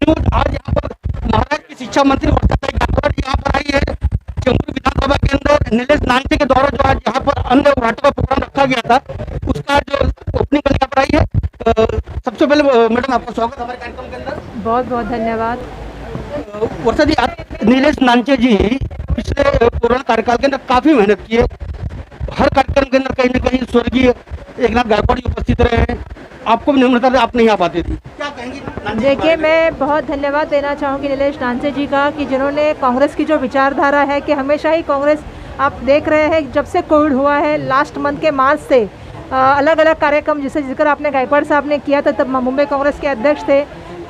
News आज यहाँ पर महाराष्ट्र की शिक्षा मंत्री वर्षा गायकवाड़ यहाँ पर आई है चेंबूर विधानसभा के अंदर। नीलेश नानचे के द्वारा जो आज यहाँ पर अन्न बांटने का प्रोग्राम रखा गया था उसका जो ओपनिंग करने पर आई है। सबसे पहले मैडम आपका स्वागत हमारे कार्यक्रम के अंदर। बहुत बहुत धन्यवाद। वर्षा जी, आप नीलेश नानचे जी पिछले कोरोना कार्यकाल के अंदर काफी मेहनत की है। हर कार्यक्रम के अंदर कहीं ना कहीं स्वर्गीय एकनाथ गायकवाड़ जी उपस्थित रहे हैं। आपको भी निमंत्रण था, आप नहीं आ पाते थे, क्या कहेंगी? देखिए, मैं बहुत धन्यवाद देना चाहूँगी नीलेश नानचे जी का कि जिन्होंने कांग्रेस की जो विचारधारा है कि हमेशा ही कांग्रेस, आप देख रहे हैं जब से कोविड हुआ है लास्ट मंथ के मार्च से अलग अलग कार्यक्रम, जिसे जिक्र आपने गायकवाड़ साहब ने किया था, तब मुंबई कांग्रेस के अध्यक्ष थे,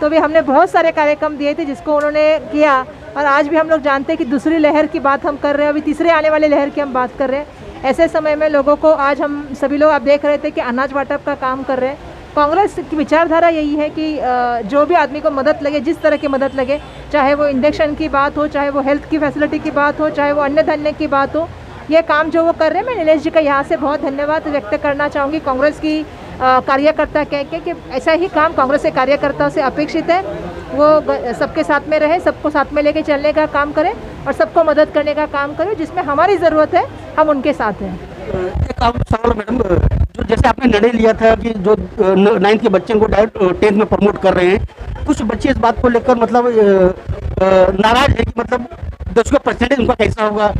तो भी हमने बहुत सारे कार्यक्रम दिए थे जिसको उन्होंने किया। और आज भी हम लोग जानते हैं कि दूसरी लहर की बात हम कर रहे हैं, अभी तीसरे आने वाले लहर की हम बात कर रहे हैं। ऐसे समय में लोगों को आज हम सभी लोग आप देख रहे थे कि अनाज बांटप का काम कर रहे हैं। कांग्रेस की विचारधारा यही है कि जो भी आदमी को मदद लगे, जिस तरह की मदद लगे, चाहे वो इंजेक्शन की बात हो, चाहे वो हेल्थ की फैसिलिटी की बात हो, चाहे वो अन्य धन्य की बात हो, ये काम जो वो कर रहे हैं, मैं नीलेश जी का यहाँ से बहुत धन्यवाद व्यक्त करना चाहूँगी। कांग्रेस की कार्यकर्ता कह के कि ऐसा ही काम कांग्रेस के कार्यकर्ताओं से अपेक्षित है। वो सबके साथ में रहे, सबको साथ में लेके चलने का काम करें और सबको मदद करने का काम करें। जिसमें हमारी ज़रूरत है हम उनके साथ हैं। एक और सवाल मैडम, जो जैसे आपने निर्णय लिया था कि जो 9th के बच्चे को डायरेक्ट 10th में प्रमोट कर रहे हैं, कुछ बच्चे इस बात को लेकर मतलब नाराज है कि मतलब 10 का परसेंटेज उनका कैसा होगा,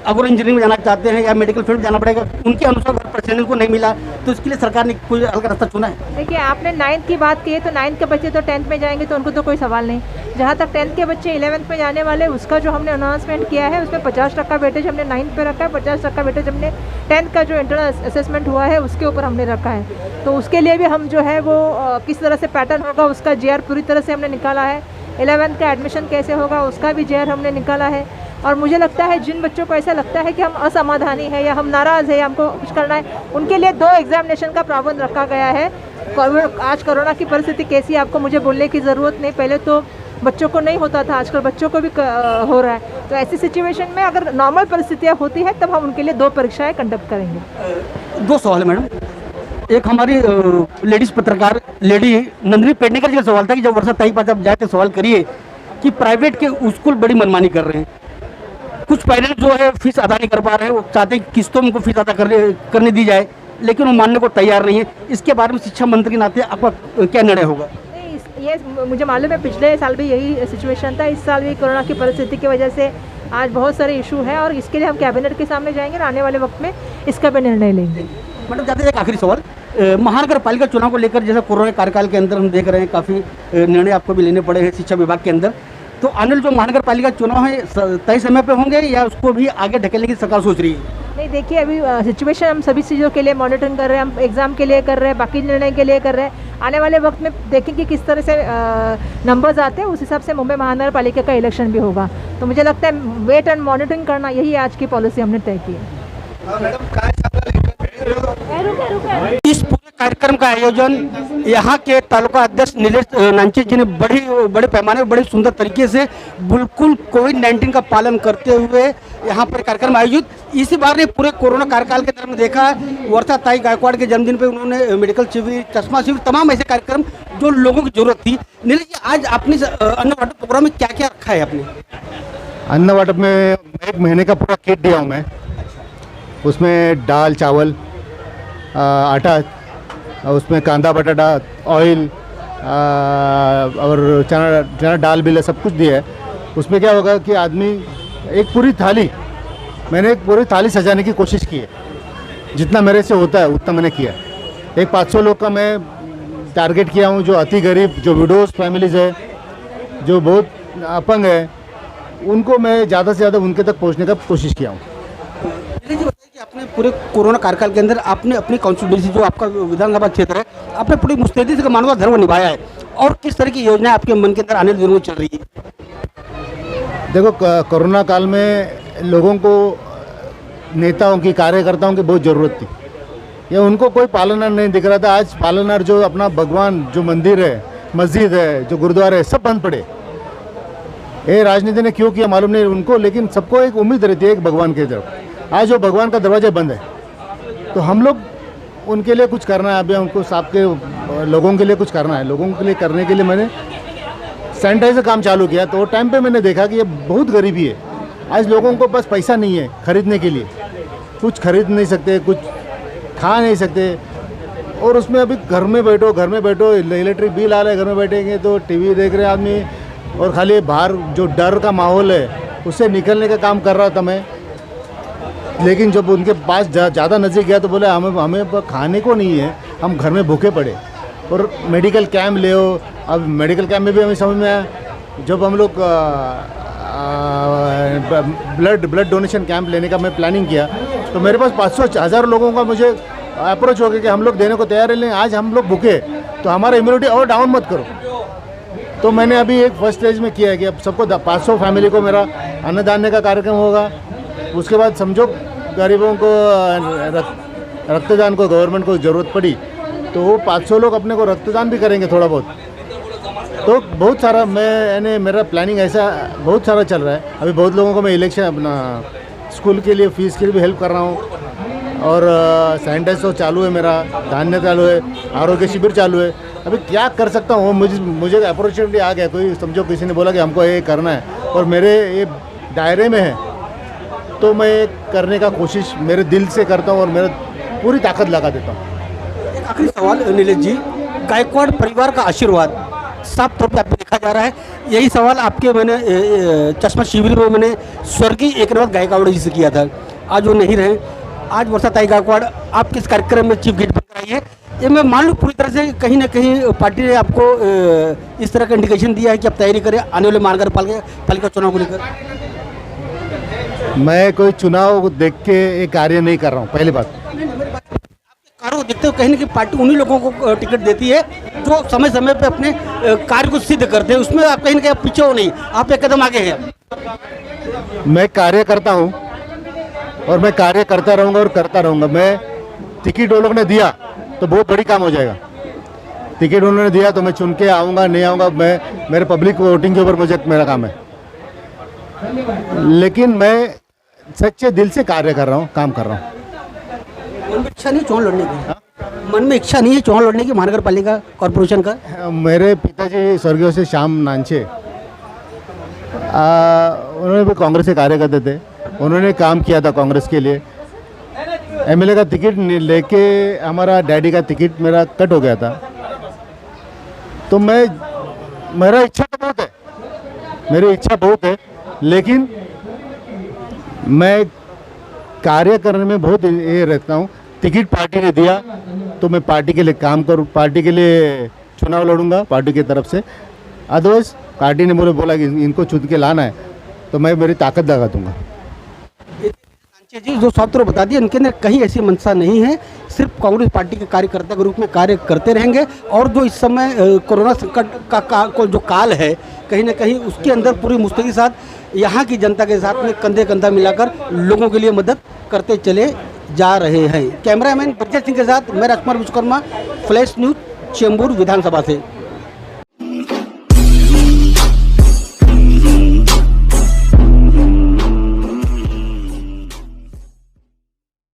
अगर इंजीनियरिंग में जाना चाहते हैं या मेडिकल फील्ड जाना पड़ेगा, उनके अनुसार अगर परसेंटेज को नहीं मिला तो इसके लिए सरकार ने कोई अलग रास्ता चुना है? देखिए, आपने 9th की बात की है तो 9th के बच्चे तो 10th में जाएंगे तो उनको तो कोई सवाल नहीं। जहाँ तक 10th के बच्चे 11th में जाने वाले, उसका जो हमने अनाउंसमेंट किया है उसमें 50% वेटेज हमने 9th पे रखा है, 50% वेटेज हमने 10th का जो इंटरनल असेसमेंट हुआ है उसके ऊपर हमने रखा है। तो उसके लिए भी हम जो है वो किस तरह से पैटर्न होगा उसका GR पूरी तरह से हमने निकाला है। 11th का एडमिशन कैसे होगा उसका भी GR हमने निकाला है। और मुझे लगता है जिन बच्चों को ऐसा लगता है कि हम असमाधानी है या हम नाराज़ है या हमको कुछ करना है, उनके लिए 2 एग्जामिनेशन का प्रावधान रखा गया है। आज कोरोना की परिस्थिति कैसी है आपको मुझे बोलने की ज़रूरत नहीं, पहले तो बच्चों को नहीं होता था, आजकल बच्चों को भी हो रहा है। तो ऐसी सिचुएशन में अगर नॉर्मल परिस्थितियाँ होती है तब हम उनके लिए 2 परीक्षाएँ कंडक्ट करेंगे। 2 सवाल है मैडम। एक हमारी लेडीज पत्रकार लेडी नंदिनी पेडनेकर जी का सवाल था कि जब वर्षा ताई पास आप जाए तो सवाल करिए कि प्राइवेट के स्कूल बड़ी मनमानी कर रहे हैं, कुछ पेरेंट्स जो है फीस अदा नहीं कर पा रहे हैं, वो चाहते हैं किस्तों में उनको फीस अदा करने दी जाए, लेकिन वो मानने को तैयार नहीं है। इसके बारे में शिक्षा मंत्री के नाते आपका क्या निर्णय होगा? नहीं, ये मुझे मालूम है पिछले साल भी यही सिचुएशन था, इस साल भी कोरोना की परिस्थिति की वजह से आज बहुत सारे इशू हैं और इसके लिए हम कैबिनेट के सामने जाएंगे और आने वाले वक्त में इसका भी निर्णय लेंगे। मैडम, जाते एक आखिरी सवाल, महानगर पालिका चुनाव को लेकर जैसे कोरोना कार्यकाल के अंदर हम देख रहे हैं काफ़ी निर्णय आपको भी लेने पड़े हैं शिक्षा विभाग के अंदर, तो आने जो महानगर पालिका चुनाव है तय समय पे होंगे या उसको भी आगे ढकेलने की सरकार सोच रही है? नहीं, देखिए, अभी सिचुएशन हम सभी चीज़ों के लिए मॉनिटरिंग कर रहे हैं, हम एग्ज़ाम के लिए कर रहे हैं, बाकी निर्णय के लिए कर रहे हैं। आने वाले वक्त में देखेंगे किस तरह से नंबर्स आते हैं, उस हिसाब से मुंबई महानगर पालिका का इलेक्शन भी होगा। तो मुझे लगता है वेट एंड मॉनिटरिंग करना यही आज की पॉलिसी हमने तय की है। इस पूरे कार्यक्रम का आयोजन यहाँ के तालुका अध्यक्ष नीलेश नानचे जी ने बड़े पैमाने पर बड़े सुंदर तरीके से बिल्कुल कोविड-19 का पालन करते हुए यहाँ पर कार्यक्रम आयोजित। इसी बार ने पूरे कोरोना कार्यकाल के अंदर में देखा वर्षा ताई गायकवाड़ के जन्मदिन पे उन्होंने मेडिकल शिविर, चश्मा शिविर, तमाम ऐसे कार्यक्रम जो लोगों की जरूरत थी। नीलेश जी, आज आपने अन्न वाटप प्रोग्राम में क्या क्या रखा है? आपने अन्न वाटप में 1 महीने का पूरा किट दिया हूँ मैं। उसमें दाल, चावल, आटा, उसमें कांदा, बटाटा, ऑयल और चना दाल बिल सब कुछ दिया है। उसमें क्या होगा कि आदमी मैंने एक पूरी थाली सजाने की कोशिश की है, जितना मेरे से होता है उतना मैंने किया। एक 500 लोग का मैं टारगेट किया हूँ, जो अति गरीब, जो विडोज फैमिलीज है, जो बहुत अपंग है, उनको मैं ज़्यादा से ज़्यादा उनके तक पहुँचने का कोशिश किया हूँ। कि आपने पूरे कोरोना कार्यकाल के अंदर आपने अपनी कॉन्स्टिट्यूंसी जो आपका विधानसभा क्षेत्र है, आपने पूरी मुस्तैदी से मानव धर्म निभाया है, और किस तरह की योजना आपके मन के अंदर आने वाले दिनों में चल रही है? देखो, कोरोना काल में लोगों को नेताओं की, कार्यकर्ताओं की बहुत ज़रूरत थी। ये उनको कोई पालनहार नहीं दिख रहा था। आज पालनहार जो अपना भगवान, जो मंदिर है, मस्जिद है, जो गुरुद्वारे है, सब बंद पड़े। ये राजनीति ने क्यों किया मालूम नहीं उनको, लेकिन सबको एक उम्मीद रहती है एक भगवान की तरफ। आज जो भगवान का दरवाजा बंद है, तो हम लोग उनके लिए कुछ करना है। अभी उनको सबके लोगों के लिए कुछ करना है। लोगों के लिए करने के लिए मैंने सैनिटाइजर काम चालू किया, तो वो टाइम पे मैंने देखा कि ये बहुत गरीबी है। आज लोगों को बस पैसा नहीं है खरीदने के लिए, कुछ खरीद नहीं सकते, कुछ खा नहीं सकते, और उसमें अभी घर में बैठो इलेक्ट्रिक बिल आ रहा है, घर में बैठेंगे तो टीवी देख रहे आदमी, और खाली बाहर जो डर का माहौल है उससे निकलने का काम कर रहा था मैं। लेकिन जब उनके पास ज़्यादा नज़दीक गया तो बोले हमें खाने को नहीं है, हम घर में भूखे पड़े, और मेडिकल कैंप ले हो। अब मेडिकल कैंप में भी हमें समझ में आया, जब हम लोग ब्लड डोनेशन कैंप लेने का मैं प्लानिंग किया तो मेरे पास 500,000 लोगों का मुझे अप्रोच हो गया कि हम लोग देने को तैयार है, लेकिन आज हम लोग भूखे तो हमारा इम्यूनिटी और डाउन मत करो। तो मैंने अभी एक फर्स्ट स्टेज में किया है कि अब सबको 500 फैमिली को मेरा अन्नदान का कार्यक्रम होगा। उसके बाद समझो गरीबों को रक्तदान को गवर्नमेंट को ज़रूरत पड़ी तो वो 500 लोग अपने को रक्तदान भी करेंगे थोड़ा बहुत। तो बहुत सारा मेरा प्लानिंग ऐसा बहुत सारा चल रहा है। अभी बहुत लोगों को मैं इलेक्शन अपना स्कूल के लिए फ़ीस के लिए भी हेल्प कर रहा हूँ, और सैनिटाइज तो चालू है, मेरा धान्य चालू है, आरोग्य शिविर चालू है। अभी क्या कर सकता हूँ, मुझे अपॉर्चुनिटी आ गया, कोई समझो किसी ने बोला कि हमको ये करना है और मेरे ये दायरे में है तो मैं करने का कोशिश मेरे दिल से करता हूँ और मेरा पूरी ताकत लगा देता हूँ। एक आखिरी सवाल नीलेश जी, गायकवाड़ परिवार का आशीर्वाद साफ तौर पर आपको देखा जा रहा है। यही सवाल आपके मैंने चश्मा शिविर में मैंने स्वर्गीय एकनाथ गायकवाड़ जी से किया था, आज वो नहीं रहे। आज वर्षाताई गायकवाड़ आप किस कार्यक्रम में चीफ गेस्ट बनकर आई है, ये मैं मान लूँ पूरी तरह से कहीं ना कहीं पार्टी ने आपको इस तरह का इंडिकेशन दिया है कि आप तैयारी करें आने वाले महानगर पालिका चुनाव को लेकर? मैं कोई चुनाव देख के ये कार्य नहीं कर रहा हूँ, पहली बात। कार्य को देखते हो कहीं ना कहीं पार्टी उन्हीं लोगों को टिकट देती है जो समय समय पे अपने कार्य को सिद्ध करते हैं, उसमें आप कहीं ना कहीं पीछे हो नहीं, आप एक कदम आगे हैं। मैं कार्य करता हूँ और मैं कार्य करता रहूँगा और करता रहूँगा। मैं टिकट वो लोग ने दिया तो बहुत बड़ी काम हो जाएगा। टिकट उन्होंने दिया तो मैं चुन के आऊँगा नहीं आऊँगा, मैं मेरे पब्लिक वोटिंग के ऊपर मुझे मेरा काम है, लेकिन मैं सच्चे दिल से कार्य कर रहा हूँ, काम कर रहा हूँ। मन में इच्छा नहीं चुनाव लड़ने की? मन में इच्छा नहीं है चुनाव लड़ने की महानगर पालिका कॉर्पोरेशन का? मेरे पिताजी स्वर्गीय से श्याम नानचे, उन्होंने भी कांग्रेस से कार्य करते थे, उन्होंने काम किया था कांग्रेस के लिए। एमएलए का टिकट लेके हमारा डैडी का टिकट मेरा कट हो गया था, तो मेरा इच्छा तो बहुत है, मेरी इच्छा बहुत है, लेकिन मैं कार्य करने में बहुत ये रहता हूँ। टिकट पार्टी ने दिया तो मैं पार्टी के लिए काम करूँ, पार्टी के लिए चुनाव लड़ूंगा पार्टी की तरफ से। अदरवाइज पार्टी ने बोला कि इनको चुन के लाना है तो मैं मेरी ताकत लगा दूंगा। जी जो साफ तौर बता दिया, इनके अंदर कहीं ऐसी मंशा नहीं है, सिर्फ कांग्रेस पार्टी के कार्यकर्ता के रूप में कार्य करते रहेंगे। और जो इस समय कोरोना संकट का जो काल है, कहीं ना कहीं उसके अंदर पूरी मुस्तैदी के साथ यहाँ की जनता के साथ में कंधे कंधा मिलाकर लोगों के लिए मदद करते चले जा रहे हैं। कैमरामैन प्रज्ञा सिंह के साथ मैं राजकुमार विश्वकर्मा, फ्लैश न्यूज़, चेंबूर विधानसभा से।